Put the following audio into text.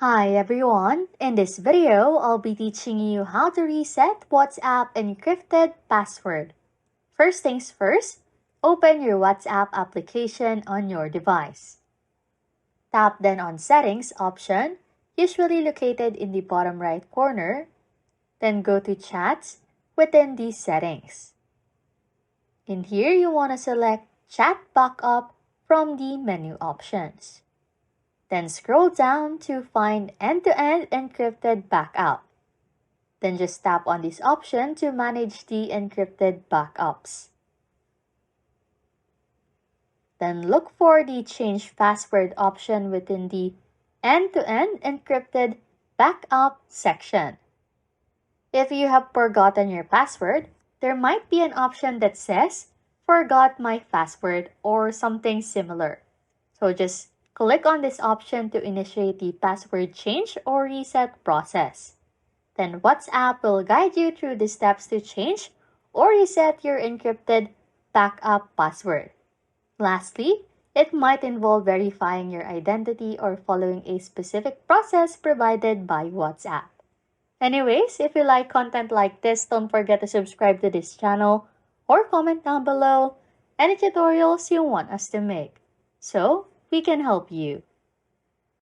Hi everyone, in this video, I'll be teaching you how to reset WhatsApp encrypted password. First things first, open your WhatsApp application on your device. Tap then on Settings option, usually located in the bottom right corner. Then go to Chats within these settings. In here, you want to select Chat Backup from the menu options. Then scroll down to find End-to-End Encrypted Backup. Then just tap on this option to manage the encrypted backups. Then look for the Change Password option within the End-to-End Encrypted Backup section. If you have forgotten your password, there might be an option that says Forgot my password or something similar. So just click on this option to initiate the password change or reset process. Then WhatsApp will guide you through the steps to change or reset your encrypted backup password. Lastly, it might involve verifying your identity or following a specific process provided by WhatsApp. Anyways, if you like content like this, don't forget to subscribe to this channel or comment down below any tutorials you want us to make, so we can help you.